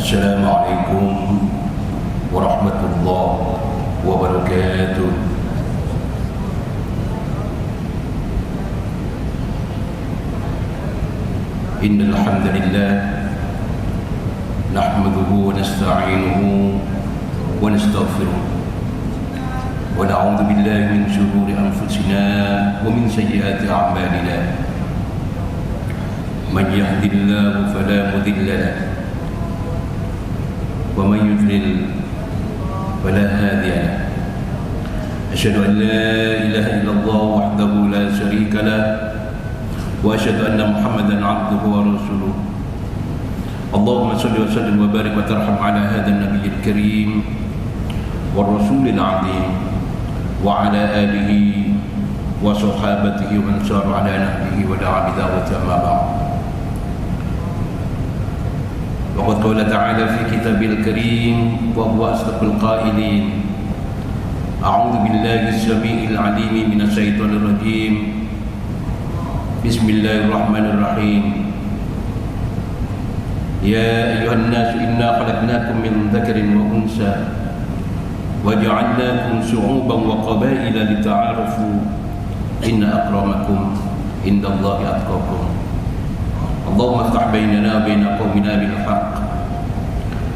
Assalamualaikum warahmatullahi wabarakatuh. Innal hamdalillah nahmaduhu wa nasta'inuhu wa nastaghfiruh wa na'udzu billahi min shururi anfusina wa min sayyiati a'malina. Man yahdihillahu fala mudilla lahu wa man yudlil fala hadiya lahu. Asyhadu an la ilaha illallah wahdahu la syarika lahu wa asyhadu anna Muhammadan 'abduhu wa rasuluh. Allahumma shalli wa sallim wa barik wa tarham ala hadzal nabiyil karim war rasulil 'azim wa ala alihi wa sahabatihi wa man sara ala nahjihi wa da'a bi da'watihi amma ba'd. وقد قال تعالى في كتابه الكريم وهو أصدق القائلين: أعوذ بالله السميع العليم من الشيطان الرجيم بسم الله الرحمن الرحيم يا أيها الناس إنا خلقناكم من ذكر وأنثى وجعلناكم شعوبا وقبائل لتعارفوا إن أكرمكم عند الله أتقاكم. اللهم افتح بيننا وبين قومنا بالحق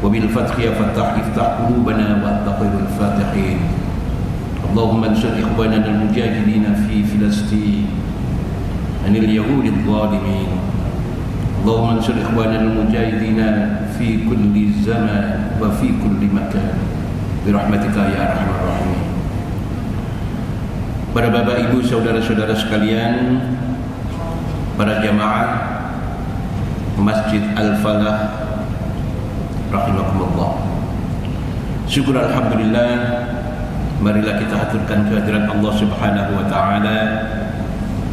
وبالفتح يا فتاح افتح قلوبنا وأنت خير الفاتحين. اللهم انصر إخواننا المجاهدين في فلسطين عن اليهود الظالمين. اللهم انصر إخواننا المجاهدين في كل زمان وفي كل مكان برحمتك يا أرحم الراحمين. Para bapak ibu saudara-saudara sekalian, para jamaah Masjid Al-Falah rahimakumullah. Syukur alhamdulillah, marilah kita haturkan kehadirat Allah Subhanahu wa taala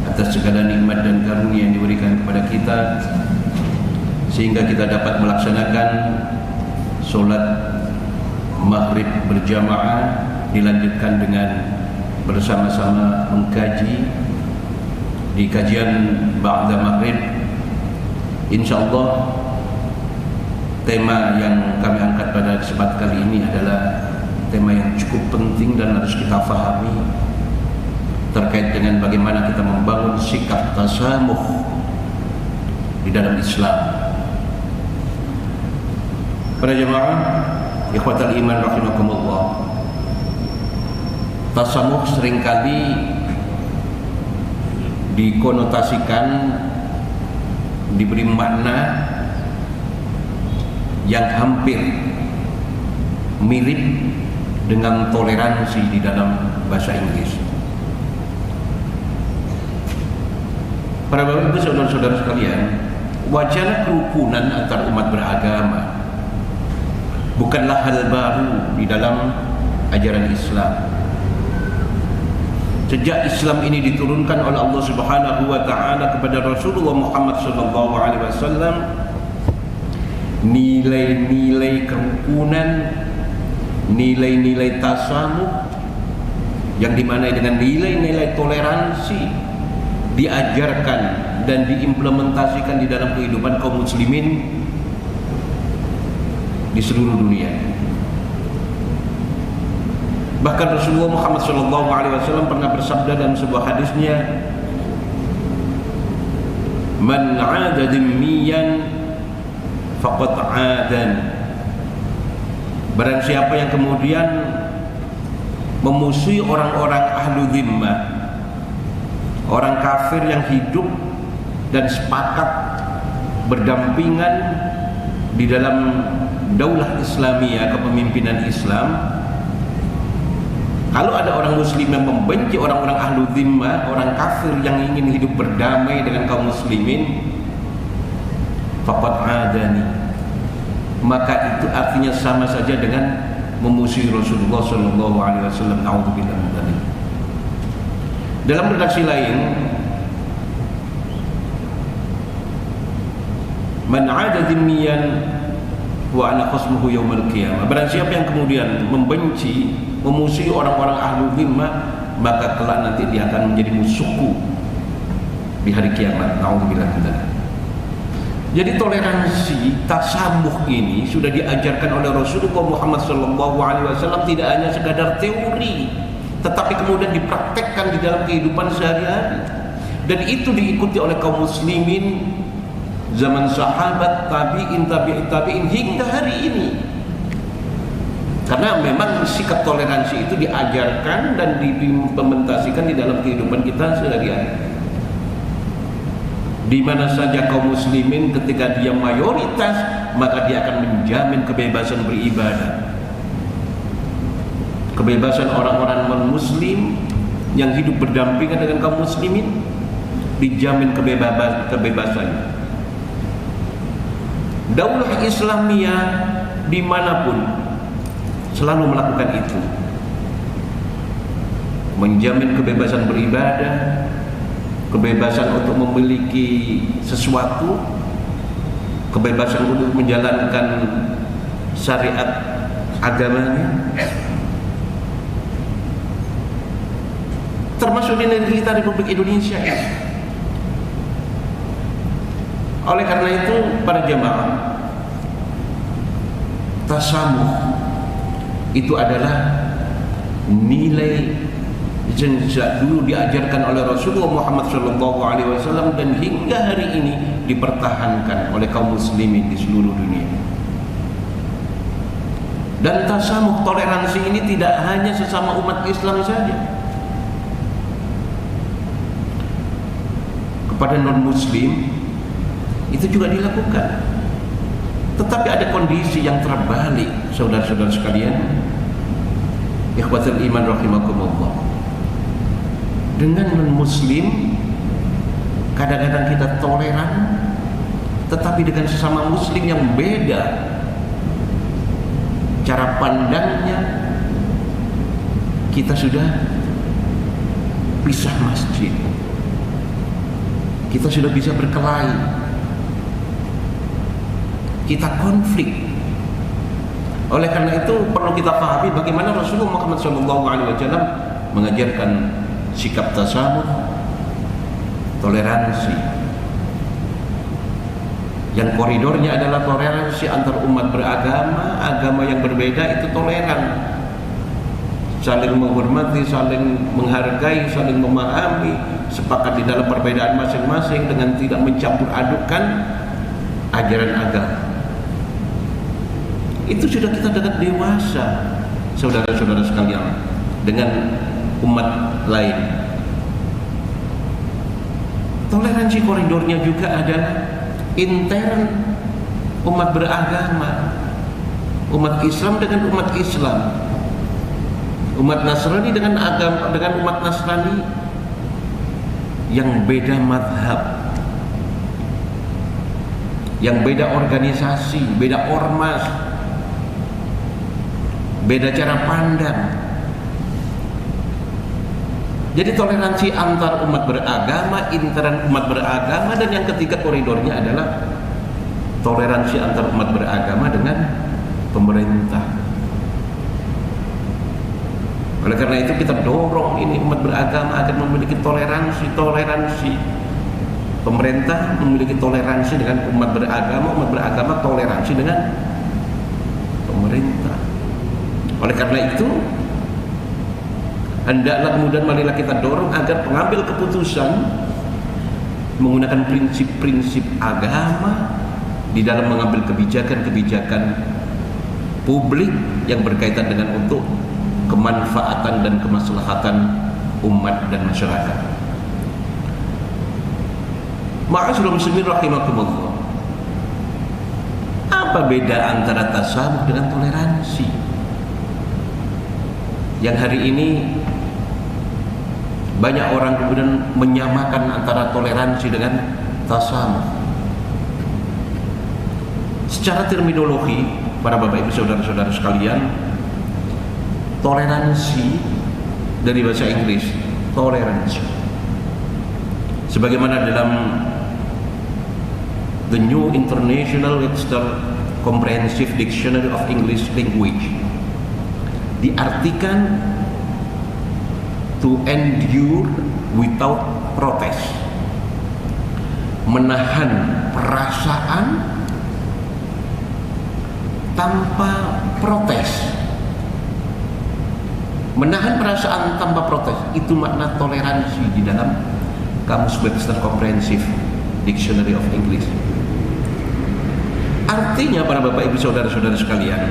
atas segala nikmat dan karunia yang diberikan kepada kita sehingga kita dapat melaksanakan salat maghrib berjamaah, dilanjutkan dengan bersama-sama mengkaji di kajian ba'da maghrib. InsyaAllah tema yang kami angkat pada kesempatan kali ini adalah tema yang cukup penting dan harus kita fahami terkait dengan bagaimana kita membangun sikap tasamuh di dalam Islam. Para jemaah ikhwatal iman rahimakumullah, tasamuh seringkali dikonotasikan, diberi makna yang hampir mirip dengan toleransi di dalam bahasa Inggris. Para bapak ibu saudara-saudara sekalian, wacana kerukunan antar umat beragama bukanlah hal baru di dalam ajaran Islam. Sejak Islam ini diturunkan oleh Allah Subhanahu wa taala kepada Rasulullah Muhammad sallallahu alaihi wasallam, nilai-nilai kerukunan, nilai-nilai tasamuh yang dimanai dengan nilai-nilai toleransi diajarkan dan diimplementasikan di dalam kehidupan kaum muslimin di seluruh dunia. Bahkan Rasulullah Muhammad SAW pernah bersabda dalam sebuah hadisnya, "Man 'ada dhimmiyan faqad 'adan." Barang siapa yang kemudian memusuhi orang-orang ahlu dhimmah, orang kafir yang hidup dan sepakat berdampingan di dalam daulah Islamiyah, kepemimpinan Islam. Kalau ada orang muslim yang membenci orang-orang ahlu dhimmah, orang kafir yang ingin hidup berdamai dengan kaum muslimin, faqad 'adani, maka itu artinya sama saja dengan memusuhi Rasulullah sallallahu alaihi wasallam. Nauzubillah min dzalik. Dalam redaksi lain, man 'ada dhimmiyan wa ana khasmuhu yaumal qiyamah. Barang siapa yang kemudian membenci, memusuhi orang-orang ahlu dhimmah, maka kelak nanti dia akan menjadi musuhku di hari kiamat. Nauzubillah min dzalik. Jadi toleransi, tasamuh ini sudah diajarkan oleh Rasulullah Muhammad SAW, tidak hanya sekadar teori, tetapi kemudian dipraktekkan di dalam kehidupan sehari-hari. Dan itu diikuti oleh kaum muslimin zaman sahabat, tabi'in hingga hari ini. Karena memang sikap toleransi itu diajarkan dan diimplementasikan di dalam kehidupan kita sehari-hari. Di mana saja kaum muslimin ketika dia mayoritas, maka dia akan menjamin kebebasan beribadah. Kebebasan orang-orang non-muslim yang hidup berdampingan dengan kaum muslimin dijamin kebebasannya. Daulah Islamiyah dimanapun selalu melakukan itu, menjamin kebebasan beribadah, kebebasan untuk memiliki sesuatu, kebebasan untuk menjalankan syariat agamanya, termasuk di negeri kita Republik Indonesia. Oleh karena itu para jemaah, tasamuh itu adalah nilai yang sejak dulu diajarkan oleh Rasulullah Muhammad SAW dan hingga hari ini dipertahankan oleh kaum muslimin di seluruh dunia. Dan tasamuh, toleransi ini tidak hanya sesama umat Islam saja, kepada non-muslim itu juga dilakukan. Tetapi ada kondisi yang terbalik, saudara-saudara sekalian, ikhwatul iman rahimakumullah. Dengan non-muslim kadang-kadang kita toleran, tetapi dengan sesama muslim yang beda cara pandangnya, kita sudah pisah masjid, kita sudah bisa berkelahi, kita konflik. Oleh karena itu perlu kita pahami bagaimana Rasulullah Muhammad SAW mengajarkan sikap tasamuh, toleransi, yang koridornya adalah toleransi antar umat beragama, agama yang berbeda itu toleran, saling menghormati, saling menghargai, saling memahami, sepakat di dalam perbedaan masing-masing dengan tidak mencampur adukan ajaran agama. Itu sudah kita dekat dewasa, saudara-saudara sekalian, dengan umat lain. Toleransi koridornya juga adalah intern umat beragama, umat Islam dengan umat Islam, umat Nasrani dengan umat Nasrani yang beda madhab, yang beda organisasi, beda ormas, beda cara pandang. Jadi toleransi antar umat beragama, intern umat beragama, dan yang ketiga koridornya adalah toleransi antar umat beragama dengan pemerintah. Oleh karena itu kita dorong ini umat beragama agar memiliki toleransi. Pemerintah memiliki toleransi dengan umat beragama toleransi dengan pemerintah. Oleh karena itu hendaklah kemudian marilah kita dorong agar pengambil keputusan menggunakan prinsip-prinsip agama di dalam mengambil kebijakan-kebijakan publik yang berkaitan dengan untuk kemanfaatan dan kemaslahatan umat dan masyarakat. Ma'asyiral muslimin rahimakumullah. Apa beda antara tasamuh dengan toleransi? Yang hari ini banyak orang kemudian menyamakan antara toleransi dengan tasamuh. Secara terminologi, para bapak ibu saudara-saudara sekalian, toleransi dari bahasa Inggris, tolerance, sebagaimana dalam The New International Webster Comprehensive Dictionary of English Language, diartikan to endure without protest, menahan perasaan tanpa protes. Menahan perasaan tanpa protes, itu makna toleransi di dalam Kamus Webster Comprehensive Dictionary of English. Artinya para bapak ibu saudara-saudara sekalian,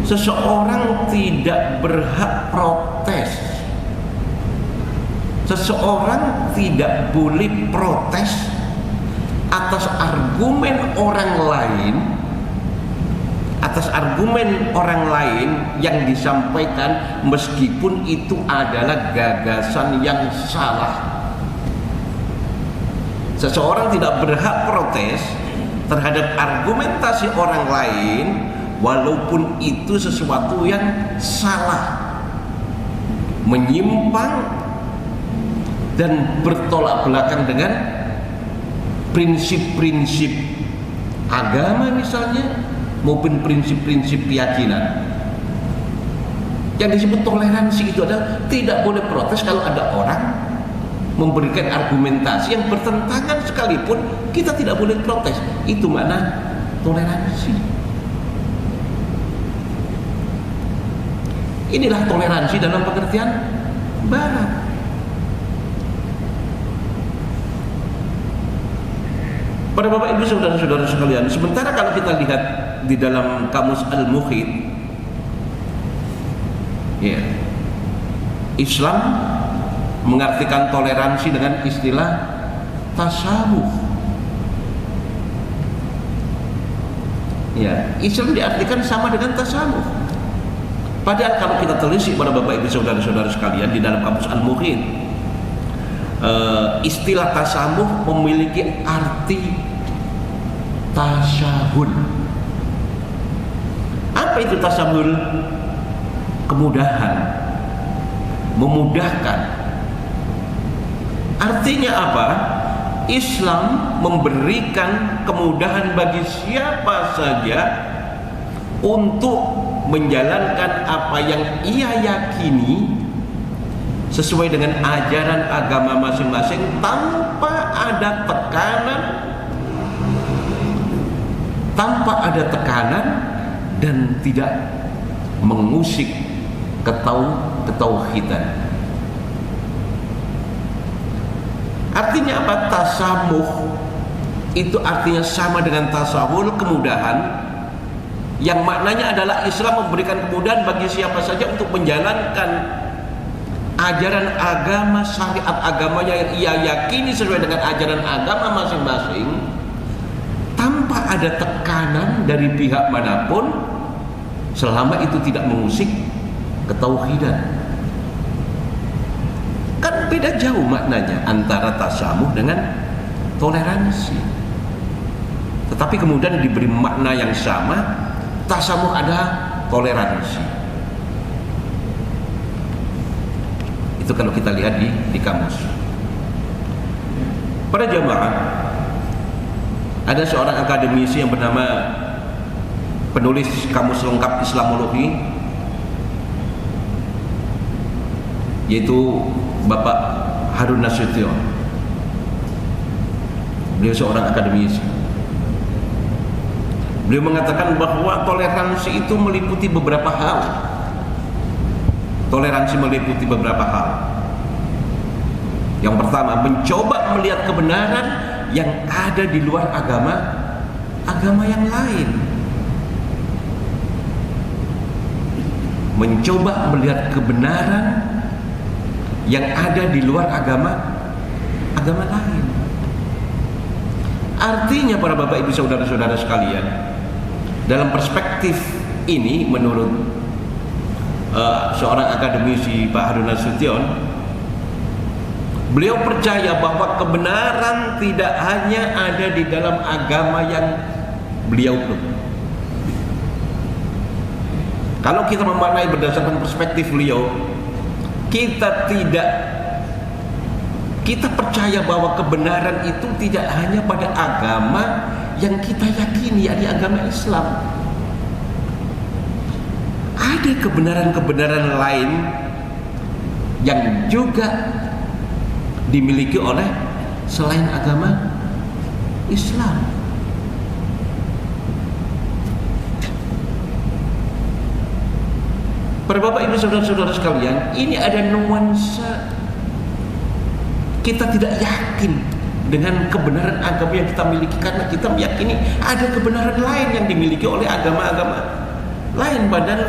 seseorang tidak berhak protes. Seseorang tidak boleh protes atas argumen orang lain, atas argumen orang lain yang disampaikan meskipun itu adalah gagasan yang salah. Seseorang tidak berhak protes terhadap argumentasi orang lain walaupun itu sesuatu yang salah, menyimpang dan bertolak belakang dengan prinsip-prinsip agama misalnya, maupun prinsip-prinsip keyakinan. Yang disebut toleransi itu adalah tidak boleh protes kalau ada orang memberikan argumentasi yang bertentangan sekalipun kita tidak boleh protes. Itu makna toleransi. Inilah toleransi dalam pengertian barat. Para bapak ibu saudara-saudara sekalian, sementara kalau kita lihat di dalam Kamus Al-Muhit, ya, Islam mengartikan toleransi dengan istilah tasawuf. Ya, Islam diartikan sama dengan tasawuf. Padahal kalau kita telisik para bapak ibu saudara-saudara sekalian di dalam Kamus Al-Muhit, istilah tasawuf memiliki arti tasyahul. Apa itu tasyahul? Kemudahan, memudahkan. Artinya apa? Islam memberikan kemudahan bagi siapa saja untuk menjalankan apa yang ia yakini sesuai dengan ajaran agama masing-masing tanpa ada tekanan dan tidak mengusik ketauhidan. Artinya apa? Tasamuh itu artinya sama dengan tasawul, kemudahan, yang maknanya adalah Islam memberikan kemudahan bagi siapa saja untuk menjalankan ajaran agama, syariat agamanya yang ia yakini sesuai dengan ajaran agama masing-masing tanpa ada tekanan dari pihak manapun, selama itu tidak mengusik ketauhidan. Kan beda jauh maknanya antara tasamuh dengan toleransi. Tetapi kemudian diberi makna yang sama, tasamuh ada toleransi. Itu kalau kita lihat di kamus. Pada jamaah, ada seorang akademisi yang bernama penulis Kamus Lengkap Islamologi, yaitu Bapak Harun Nasution. Beliau seorang akademisi. Beliau mengatakan bahwa toleransi itu meliputi beberapa hal. Toleransi meliputi beberapa hal. Yang pertama, mencoba melihat kebenaran yang ada di luar agama yang lain. Mencoba melihat kebenaran yang ada di luar agama lain. Artinya para bapak ibu saudara-saudara sekalian, dalam perspektif ini menurut seorang akademisi Pak Harun Nasution, beliau percaya bahwa kebenaran tidak hanya ada di dalam agama yang beliau peluk. Kalau kita memaknai berdasarkan perspektif beliau, kita percaya bahwa kebenaran itu tidak hanya pada agama yang kita yakini, yakni agama Islam. Ada kebenaran-kebenaran lain yang juga dimiliki oleh selain agama Islam. Para bapak ibu saudara-saudara sekalian, ini ada nuansa kita tidak yakin dengan kebenaran agama yang kita miliki, karena kita meyakini ada kebenaran lain yang dimiliki oleh agama-agama lain. Padahal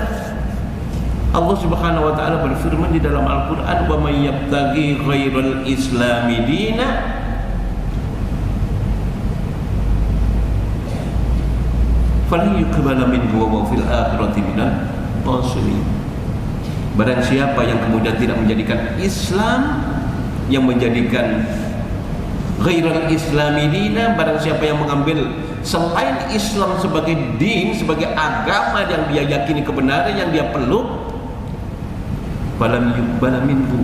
Allah Subhanahu wa taala berfirman di dalam Al-Qur'an, "Wa may yabtaghi ghairal islami dina falan yuqbala minhu wa fil akhirati minal khasirin." Barang siapa yang kemudian tidak menjadikan Islam, yang menjadikan ghairal islami dina, barang siapa yang mengambil selain Islam sebagai din, sebagai agama yang dia yakini kebenaran, yang dia peluk, falam yuqbala minhu,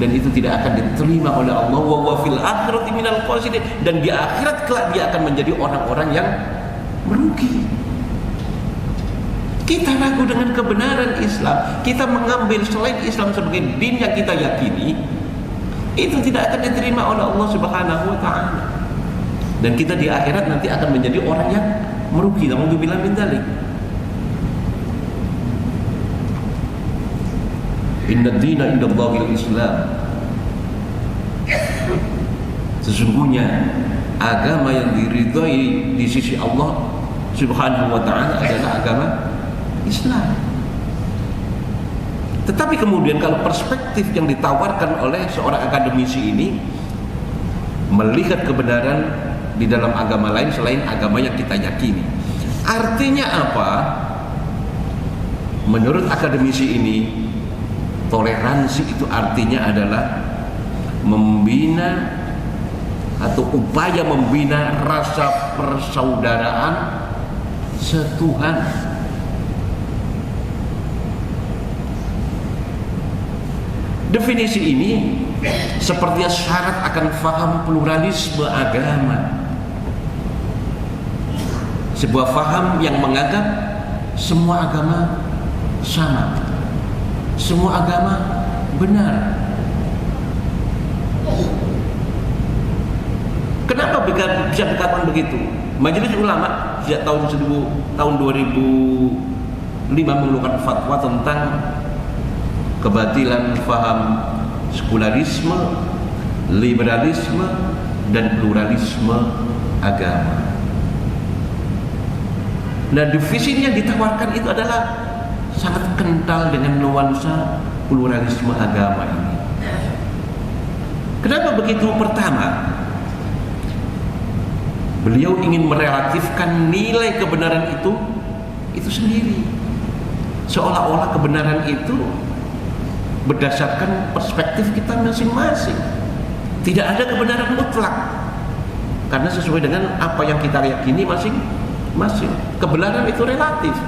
dan itu tidak akan diterima oleh Allah, wa fil akhirati minal khasirin, dan di akhirat kelak dia akan menjadi orang-orang yang merugi. Kita ragu dengan kebenaran Islam, kita mengambil selain Islam sebagai din yang kita yakini, itu tidak akan diterima oleh Allah Subhanahu wa taala, dan kita di akhirat nanti akan menjadi orang yang merugi. Nauzubillah min dzalik. Inna dina indallahil Islam. Sesungguhnya agama yang diridhai di sisi Allah Subhanahu wa taala adalah agama Islam. Tetapi kemudian kalau perspektif yang ditawarkan oleh seorang akademisi ini melihat kebenaran di dalam agama lain selain agama yang kita yakini, artinya apa? Menurut akademisi ini, toleransi itu artinya adalah membina atau upaya membina rasa persaudaraan setuhan. Definisi ini sepertinya syarat akan faham pluralisme agama, sebuah faham yang menganggap semua agama sama, semua agama benar. Kenapa bisa dikatakan begitu? Majelis Ulama sejak tahun 2005 mengeluarkan fatwa tentang kebatilan faham sekularisme, liberalisme, dan pluralisme agama. Nah, definisi yang ditawarkan itu adalah sangat kental dengan nuansa pluralisme agama ini. Kenapa begitu? Pertama, beliau ingin merelatifkan nilai kebenaran itu sendiri, seolah-olah kebenaran itu berdasarkan perspektif kita masing-masing. Tidak ada kebenaran mutlak, karena sesuai dengan apa yang kita yakini masing-masing. Kebenaran itu relatif.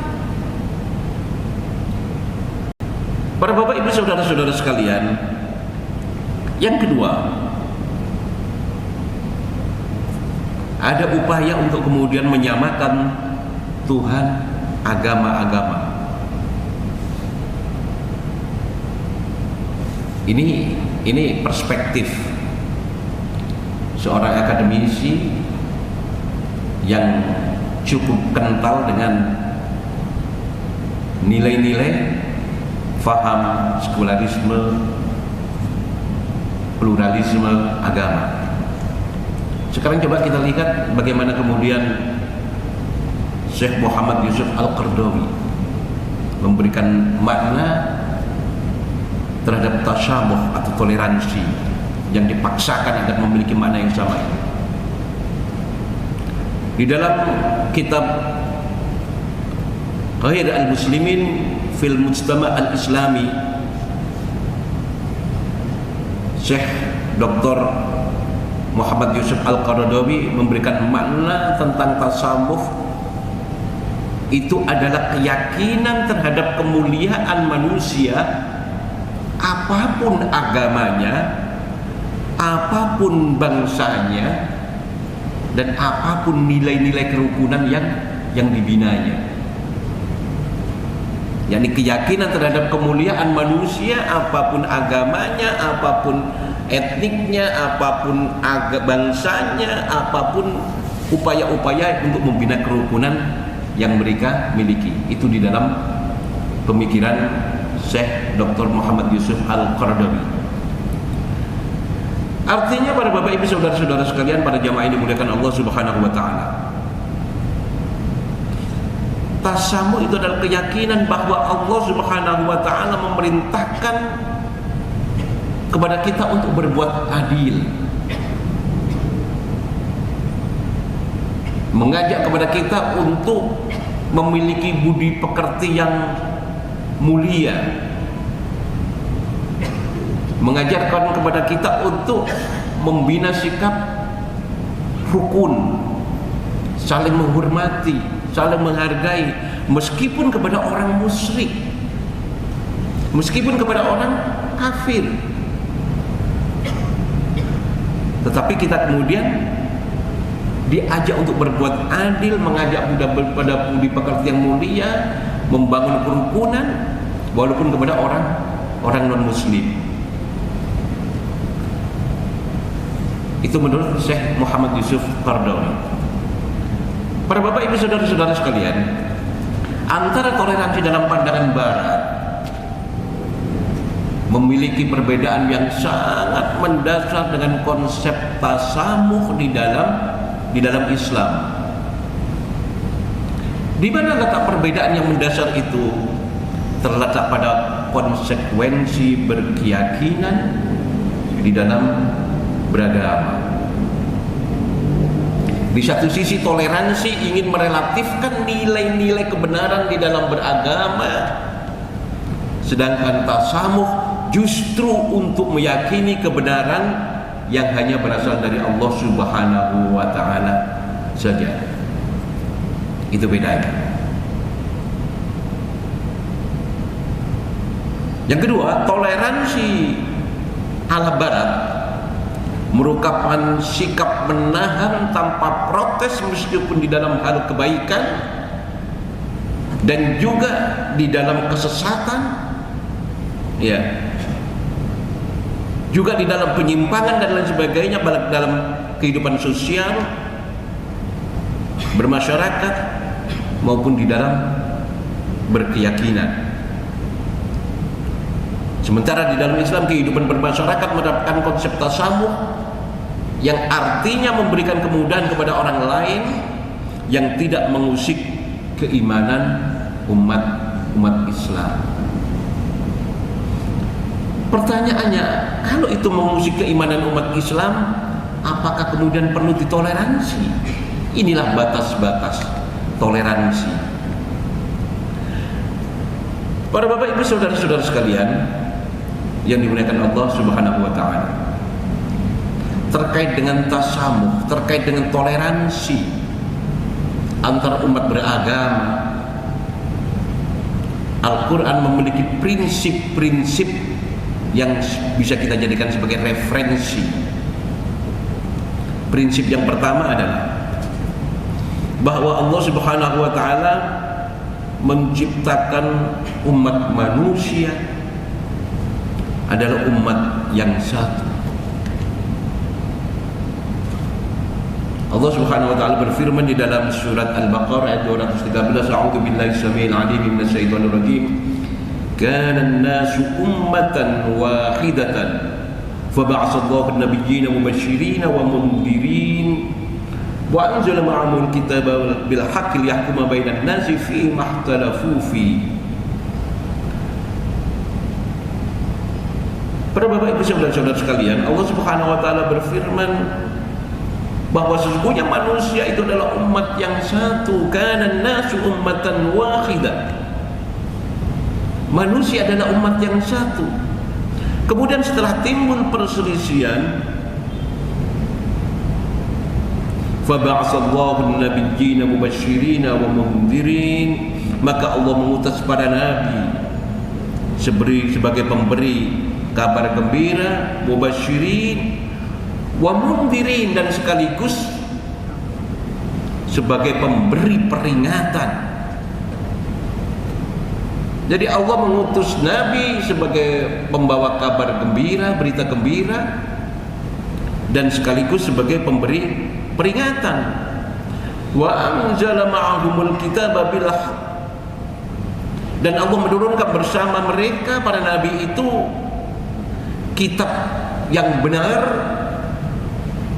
Para bapak ibu saudara-saudara sekalian, yang kedua, ada upaya untuk kemudian menyamakan Tuhan agama-agama. Ini perspektif seorang akademisi yang cukup kental dengan nilai-nilai faham sekularisme, pluralisme agama. Sekarang coba kita lihat bagaimana kemudian Syekh Muhammad Yusuf Al-Qaradawi memberikan makna terhadap tasyamuh atau toleransi yang dipaksakan agar memiliki makna yang sama ini. Di dalam kitab Ghair al-Muslimin fil Mujtama' al-Islami, Syekh Dr. Muhammad Yusuf Al-Qaradawi memberikan makna tentang tasawuf itu adalah keyakinan terhadap kemuliaan manusia, apapun agamanya, apapun bangsanya, dan apapun nilai-nilai kerukunan yang dibinanya. yakni keyakinan terhadap kemuliaan manusia, apapun agamanya, apapun etniknya, apapun bangsanya, apapun upaya-upaya untuk membina kerukunan yang mereka miliki. Itu di dalam pemikiran Syekh Dr. Muhammad Yusuf Al-Qaradawi. Artinya para bapak ibu saudara-saudara sekalian, para jamaah yang dimuliakan Allah Subhanahu wa taala, tasamuh itu adalah keyakinan bahwa Allah Subhanahu wa taala memerintahkan kepada kita untuk berbuat adil, mengajak kepada kita untuk memiliki budi pekerti yang mulia, mengajarkan kepada kita untuk membina sikap rukun, saling menghormati, saling menghargai, meskipun kepada orang musyrik, meskipun kepada orang kafir. Tetapi kita kemudian diajak untuk berbuat adil, mengajak pada budi pekerti yang mulia, membangun kerukunan walaupun kepada orang non muslim. Itu menurut Syekh Muhammad Yusuf Qaradawi. Para bapak ibu saudara-saudara sekalian, antara toleransi dalam pandangan barat memiliki perbedaan yang sangat mendasar dengan konsep tasamuh di dalam Islam. Di mana letak perbedaan yang mendasar itu? Terletak pada konsekuensi berkeyakinan di dalam beragama. Di satu sisi toleransi ingin merelatifkan nilai-nilai kebenaran di dalam beragama, sedangkan tasamuh justru untuk meyakini kebenaran yang hanya berasal dari Allah Subhanahu wa taala saja. Itu bedanya. Yang kedua, toleransi ala barat merupakan sikap menahan tanpa protes meskipun di dalam hal kebaikan dan juga di dalam kesesatan, ya, juga di dalam penyimpangan dan lain sebagainya, baik dalam kehidupan sosial, bermasyarakat maupun di dalam berkeyakinan. Sementara di dalam Islam kehidupan bermasyarakat menerapkan konsep tasamuh yang artinya memberikan kemudahan kepada orang lain yang tidak mengusik keimanan umat Islam. Pertanyaannya, kalau itu mengusik keimanan umat Islam, apakah kemudian perlu ditoleransi? Inilah batas-batas toleransi. Para bapak ibu saudara-saudara sekalian yang dimuliakan Allah Subhanahu wa taala, terkait dengan tasamuh, terkait dengan toleransi antar umat beragama, Al-Quran memiliki prinsip-prinsip yang bisa kita jadikan sebagai referensi. Prinsip yang pertama adalah bahwa Allah Subhanahu wa taala menciptakan umat manusia adalah umat yang satu. Allah Subhanahu wa taala berfirman di dalam surat Al-Baqarah ayat 213, A'udzu billahi samil 'alim minasy syaithanir rajim. Kana an-nasu ummatan wahidatan fab'atha Allahu an-nabiyyina mubasysyirin wa mundzirin wa anzala ma'ahumul kitaba bil haqqi liyahkuma bainan nasi fi ma ikhtalafu fi. Para bapak ibu saudara-saudara sekalian, Allah Subhanahu wa taala berfirman bahwa sesungguhnya manusia itu adalah umat yang satu. Kana nasu ummatan wahidah. Manusia adalah umat yang satu. Kemudian setelah timbul perselisihan, fab'atsallahu an-nabiyyina mubasysyirin wa mundzirin, maka Allah mengutus para nabi sebagai pemberi kabar gembira, mubasysyirin wa mundzirin, dan sekaligus sebagai pemberi peringatan. Jadi Allah mengutus nabi sebagai pembawa kabar gembira, berita gembira, dan sekaligus sebagai pemberi peringatan. Wa anzala ma'ahumul kitaba bil haqq, dan Allah menurunkan bersama mereka para nabi itu kitab yang benar,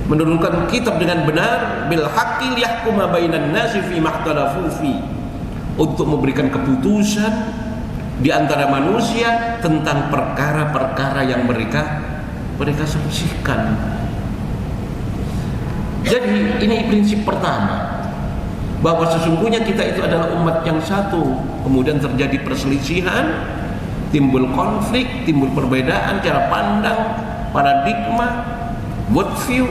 menurunkan kitab dengan benar, bil haqqi liyahkuma bainan nasi fi makhtalafu fi, untuk memberikan keputusan di antara manusia tentang perkara-perkara yang mereka selisihkan. Jadi ini prinsip pertama, bahwa sesungguhnya kita itu adalah umat yang satu. Kemudian terjadi perselisihan, timbul konflik, timbul perbedaan cara pandang, paradigma, worldview,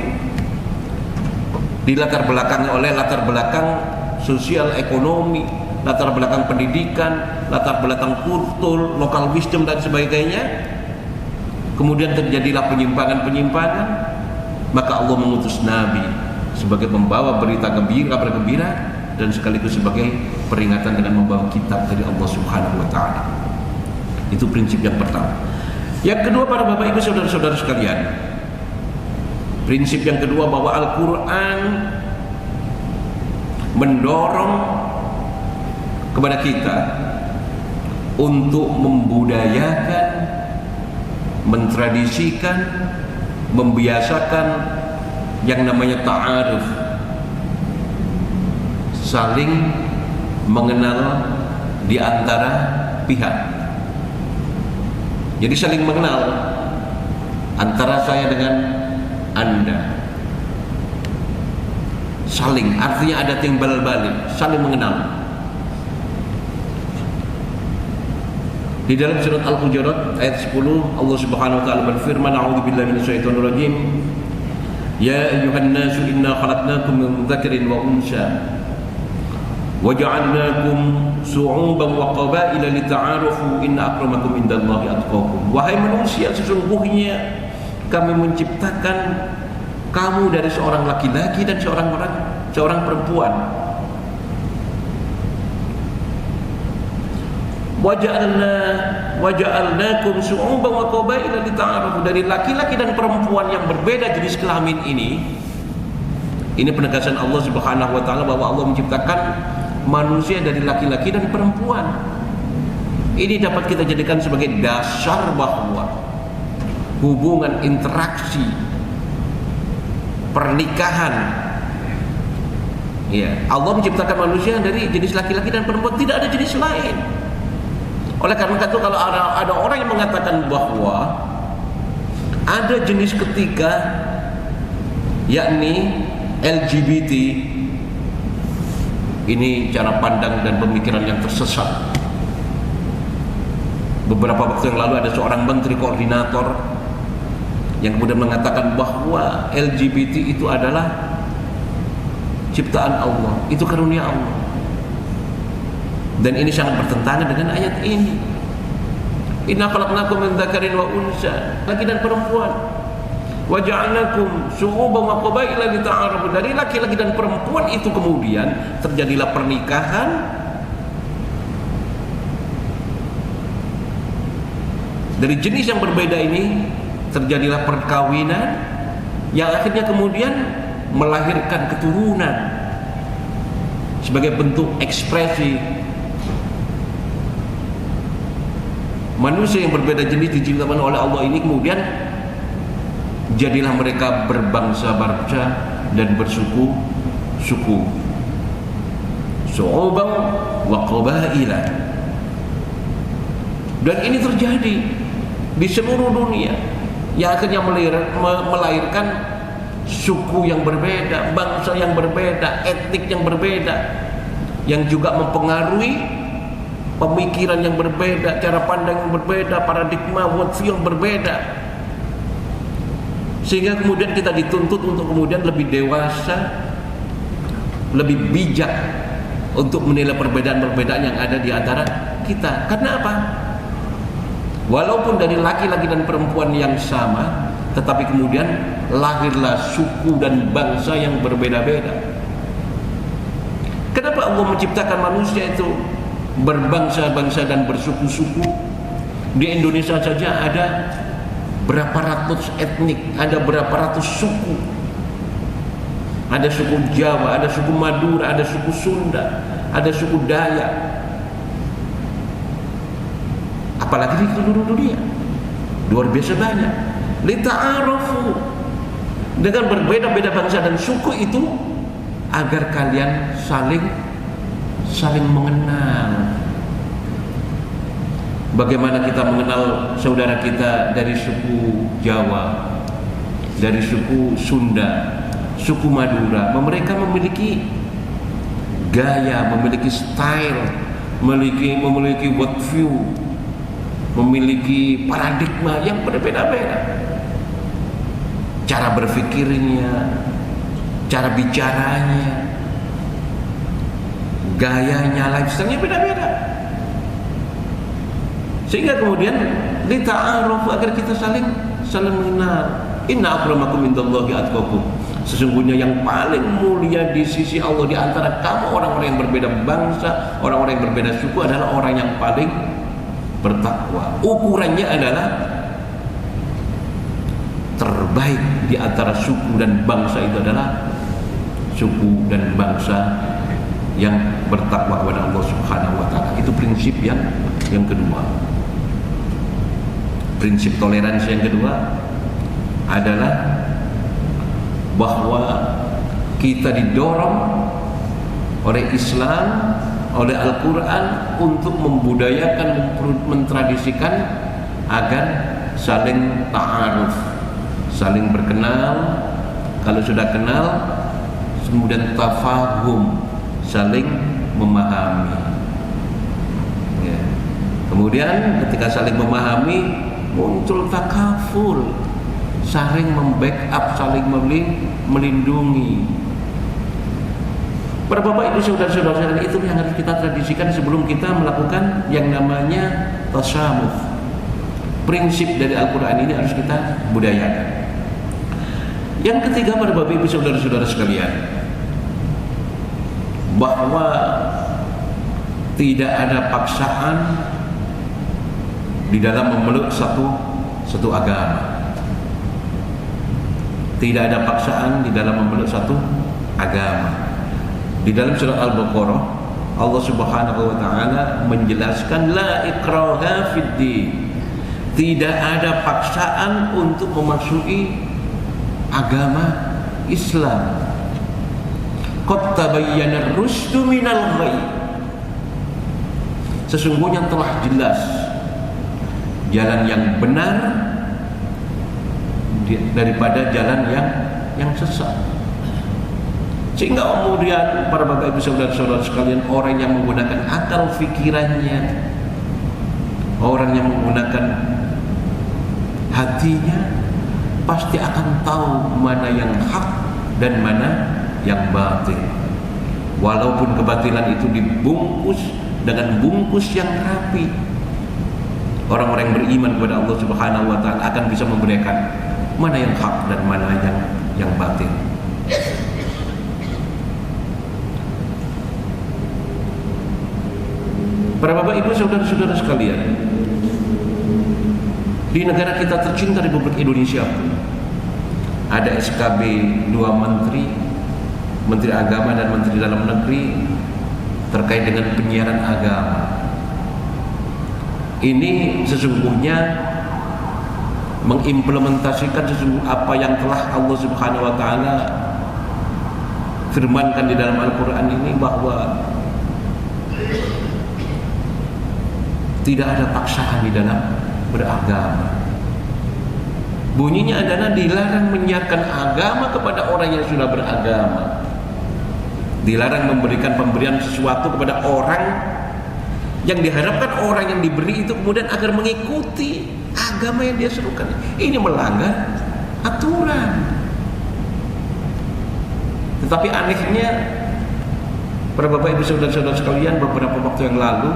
dilatar belakangi oleh latar belakang sosial ekonomi, latar belakang pendidikan, latar belakang kultur, local wisdom dan sebagainya. Kemudian terjadilah penyimpangan-penyimpangan, maka Allah mengutus Nabi sebagai pembawa berita gembira dan sekaligus sebagai peringatan dengan membawa kitab dari Allah Subhanahu wa taala. Itu prinsip yang pertama. Yang kedua, para Bapak Ibu saudara-saudara sekalian, prinsip yang kedua bahwa Al-Quran mendorong kepada kita untuk membudayakan, mentradisikan, membiasakan yang namanya ta'aruf, saling mengenal di antara pihak. Jadi saling mengenal antara saya dengan Anda. Saling, artinya ada timbal balik, saling mengenal. Di dalam surat Al-Hujurat ayat 10, Allah Subhanahu wa taala berfirman, a'udzubillahi minasyaitonir rajim. Ya ayyuhan nasu inna khalaqnakum min dzakarin wa unsa wa ja'alnakum su'uban wa qabaila lita'arafu inna akramakum indallahi atqakum. Wahai manusia, sesungguhnya kami menciptakan kamu dari seorang laki-laki dan seorang perempuan. Waja'alnakum su'uban wa qabaila lita'arafu, dari laki-laki dan perempuan yang berbeda jenis kelamin ini. Ini penegasan Allah Subhanahu wa taala bahwa Allah menciptakan manusia dari laki-laki dan perempuan. Ini dapat kita jadikan sebagai dasar bahwa hubungan interaksi pernikahan, ya, Allah menciptakan manusia dari jenis laki-laki dan perempuan, tidak ada jenis lain. Oleh karena itu, kalau ada orang yang mengatakan bahwa ada jenis ketiga, yakni LGBT, ini cara pandang dan pemikiran yang tersesat. Beberapa waktu yang lalu ada seorang menteri koordinator yang kemudian mengatakan bahwa LGBT itu adalah ciptaan Allah, itu karunia Allah. Dan ini sangat bertentangan dengan ayat ini. Inna khalaqnakum min dzakarin wa unsa, laki dan perempuan. Wa ja'alnakum syu'uban wa qabaila lita'arafu, dari laki-laki dan perempuan itu kemudian terjadilah pernikahan. Dari jenis yang berbeda ini terjadilah perkawinan yang akhirnya kemudian melahirkan keturunan sebagai bentuk ekspresi manusia yang berbeda jenis diciptakan oleh Allah ini. Kemudian jadilah mereka berbangsa-bangsa dan bersuku-suku, syu'uban wa qabaila. Dan ini terjadi di seluruh dunia, yang akhirnya melahirkan suku yang berbeda, bangsa yang berbeda, etnik yang berbeda, yang juga mempengaruhi pemikiran yang berbeda, cara pandang yang berbeda, paradigma worldview yang berbeda. Sehingga kemudian kita dituntut untuk kemudian lebih dewasa, lebih bijak untuk menilai perbedaan-perbedaan yang ada di antara kita. Karena apa? Walaupun dari laki-laki dan perempuan yang sama, tetapi kemudian lahirlah suku dan bangsa yang berbeda-beda. Kenapa Allah menciptakan manusia itu berbangsa-bangsa dan bersuku-suku? Di Indonesia saja ada berapa ratus etnik, ada berapa ratus suku. Ada suku Jawa, ada suku Madura, ada suku Sunda, ada suku Dayak. Apalagi di seluruh dunia, luar biasa banyak. Lita'arafu, dengan berbeda-beda bangsa dan suku itu agar kalian saling mengenal. Bagaimana kita mengenal saudara kita dari suku Jawa, dari suku Sunda, suku Madura? Mereka memiliki gaya, memiliki style, memiliki worldview, memiliki paradigma yang berbeda-beda. Cara berpikirnya, cara bicaranya, gayanya, lifestyle-nya beda-beda. Sehingga kemudian lita'arufu, agar kita saling mengenal. Inna akramakum indallahi atqakum. Sesungguhnya yang paling mulia di sisi Allah di antara kamu orang-orang yang berbeda bangsa, orang-orang yang berbeda suku adalah orang yang paling bertakwa. Ukurannya adalah terbaik di antara suku dan bangsa itu adalah suku dan bangsa yang bertakwa kepada Allah Subhanahu wa taala. Itu prinsip yang kedua. Prinsip toleransi yang kedua adalah bahwa kita didorong oleh Islam, oleh Al-Quran untuk membudayakan, mentradisikan agar saling ta'aruf, saling berkenal. Kalau sudah kenal, kemudian tafahum, saling memahami. Ya. Kemudian ketika saling memahami, muncul takaful, saling membackup, saling melindungi. Para bapak ibu saudara-saudara, itu yang harus kita tradisikan sebelum kita melakukan yang namanya tasamuh. Prinsip dari Al-Quran ini harus kita budayakan. Yang ketiga, para bapak ibu saudara-saudara sekalian, bahwa tidak ada paksaan di dalam memeluk satu agama. Tidak ada paksaan di dalam memeluk satu agama. Di dalam surah Al-Baqarah, Allah Subhanahu wa taala menjelaskan la ikraha fid din. Tidak ada paksaan untuk memasuki agama Islam. Qad tabayyana ar-rusydu minal ghayy. Sesungguhnya telah jelas jalan yang benar daripada jalan yang sesat. Sehingga kemudian para bapak ibu saudara-saudara sekalian, orang yang menggunakan akal fikirannya, orang yang menggunakan hatinya, pasti akan tahu mana yang hak dan mana yang batil. Walaupun kebatilan itu dibungkus dengan bungkus yang rapi, orang-orang yang beriman kepada Allah Subhanahu wa taala akan bisa membedakan mana yang hak dan mana yang batil. Para bapak ibu saudara-saudara sekalian, di negara kita tercinta Republik Indonesia ada SKB 2 Menteri Agama dan Menteri Dalam Negeri terkait dengan penyiaran agama. Ini sesungguhnya mengimplementasikan apa yang telah Allah Subhanahu wa taala firmankan di dalam Al-Quran ini, bahwa tidak ada paksaan di dalam beragama. Bunyinya adalah dilarang menyiarkan agama kepada orang yang sudah beragama. Dilarang memberikan pemberian sesuatu kepada orang yang diharapkan orang yang diberi itu kemudian agar mengikuti agama yang dia serukan. Ini melanggar aturan. Tetapi anehnya, para bapak ibu saudara-saudara sekalian, beberapa waktu yang lalu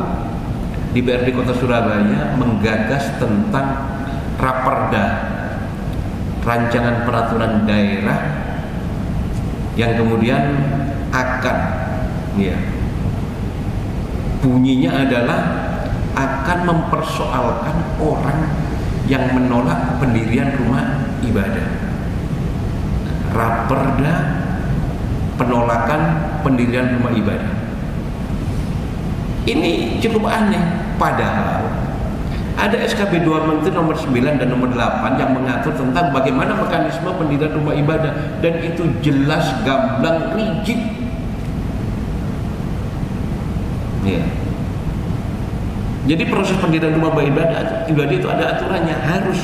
DPRD Kota Surabaya menggagas tentang Raperda, rancangan peraturan daerah yang kemudian akan, bunyinya adalah akan mempersoalkan orang yang menolak pendirian rumah ibadah. Raperda penolakan pendirian rumah ibadah. Ini cukup aneh, padahal ada SKB 2 Menteri nomor 9 dan nomor 8 yang mengatur tentang bagaimana mekanisme pendirian rumah ibadah, dan itu jelas, gamblang, rigid. Ya. Jadi proses pendirian rumah ibadah itu ada aturannya, harus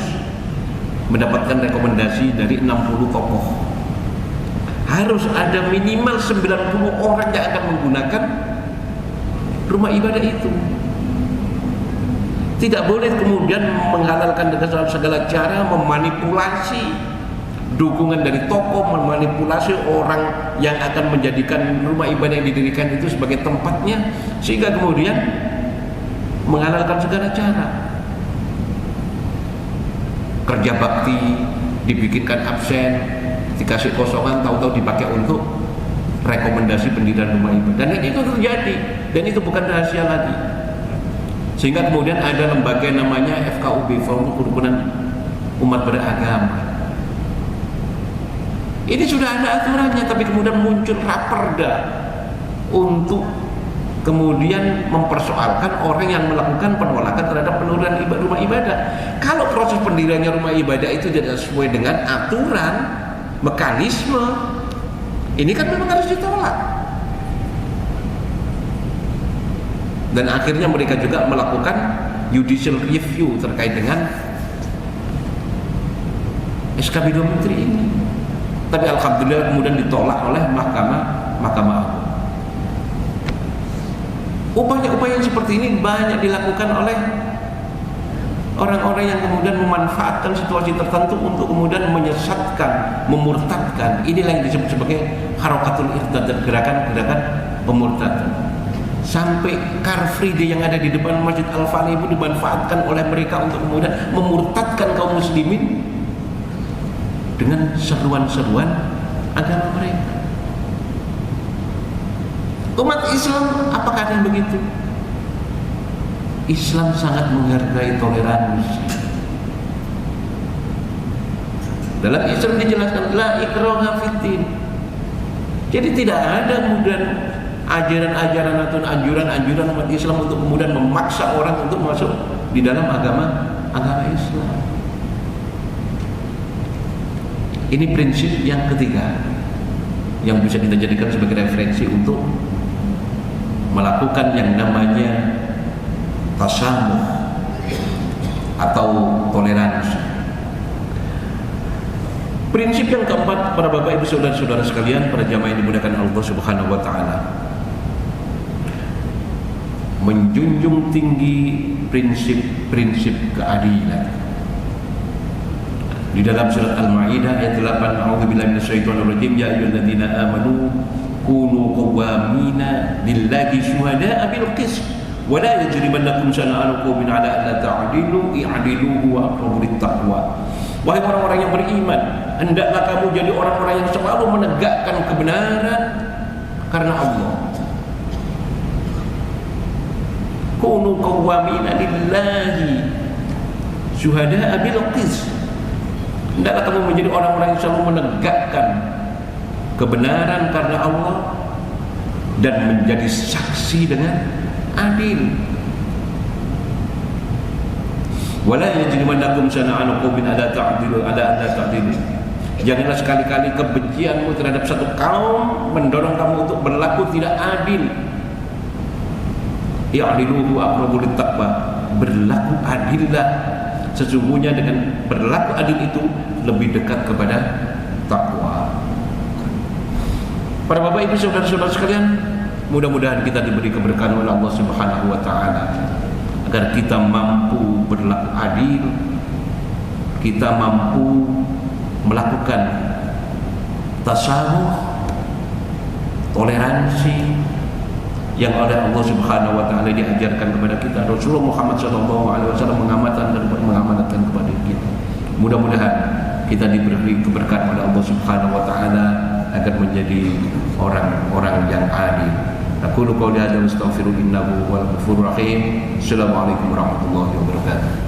mendapatkan rekomendasi dari 60 tokoh. Harus ada minimal 90 orang yang akan menggunakan rumah ibadah itu. Tidak boleh kemudian menghalalkan dengan segala cara, memanipulasi dukungan dari tokoh, memanipulasi orang yang akan menjadikan rumah ibadah yang didirikan itu sebagai tempatnya, sehingga kemudian menghalalkan segala cara. Kerja bakti dibikinkan absen, dikasih kosongan, tahu-tahu dipakai untuk rekomendasi pendirian rumah ibadah, dan itu terjadi, dan itu bukan rahasia lagi. Sehingga kemudian ada lembaga namanya FKUB, Forum Kerukunan Umat Beragama. Ini sudah ada aturannya, tapi kemudian muncul raperda untuk kemudian mempersoalkan orang yang melakukan penolakan terhadap penurunan rumah ibadah. Kalau proses pendiriannya rumah ibadah itu tidak sesuai dengan aturan, mekanisme, ini kan memang harus ditolak. Dan akhirnya mereka juga melakukan judicial review terkait dengan SKB 2 Menteri ini. Tapi alhamdulillah kemudian ditolak oleh Mahkamah Agung. Upaya-upaya seperti ini banyak dilakukan oleh orang-orang yang kemudian memanfaatkan situasi tertentu untuk kemudian menyesatkan, memurtadkan. Inilah yang disebut sebagai harakatul irtad, gerakan-gerakan pemurtadan. Sampai Car Free Day yang ada di depan Masjid Al-Fani itu dimanfaatkan oleh mereka untuk kemudian memurtadkan kaum muslimin dengan seruan-seruan agama mereka. Umat Islam apakah ada yang begitu? Islam sangat menghargai toleransi. Dalam Islam dijelaskan la ikraha fiddin. Jadi tidak ada kemudian ajaran-ajaran atau anjuran-anjuran umat Islam untuk kemudian memaksa orang untuk masuk di dalam agama Islam. Ini prinsip yang ketiga yang bisa kita jadikan sebagai referensi untuk melakukan yang namanya tasamuh atau toleransi. Prinsip yang keempat, para bapak ibu saudara-saudara sekalian, para jamaah yang dimuliakan Allah Subhanahu wa taala, menjunjung tinggi prinsip-prinsip keadilan. Di dalam surat Al-Maidah ayat 8, a'udzubillahi minasyaitonir rajim, ya ayyuhalladzina amanu kunu qawwamina lillahi syuhada'a bil qist wa la yajrimannakum shana'anu qaumin 'ala alla ta'dilu i'dilu huwa aqrabu littaqwa. Wahai orang-orang yang beriman, hendaklah kamu jadi orang-orang yang selalu menegakkan kebenaran karena Allah. Kunu qawwamina lillahi syuhada'a bil qist. Hendaklah kamu menjadi orang-orang yang selalu menegakkan kebenaran karena Allah dan menjadi saksi dengan adil. Wala yajrimannakum shana'anu qaumin ala ta'dilu ala alla ta'dilu. Janganlah sekali-kali kebencianmu terhadap satu kaum mendorong kamu untuk berlaku tidak adil. Ya'diluhu aqrabu littaqwa. Berlaku adillah, sesungguhnya dengan berlaku adil itu lebih dekat kepada takwa. Para bapak ibu saudara-saudara sekalian, mudah-mudahan kita diberi keberkahan oleh Allah Subhanahu wa taala agar kita mampu berlaku adil, kita mampu melakukan tasamuh, toleransi yang oleh Allah Subhanahu wa taala diajarkan kepada kita. Rasulullah Muhammad SAW mengamanatkan kepada kita. Mudah-mudahan kita diberi keberkahan oleh Allah Subhanahu wa taala agar menjadi orang-orang yang adil. Aku qouli hadza wa astaghfiru innahu wal ghafurur rahim. Assalamualaikum warahmatullahi wabarakatuh.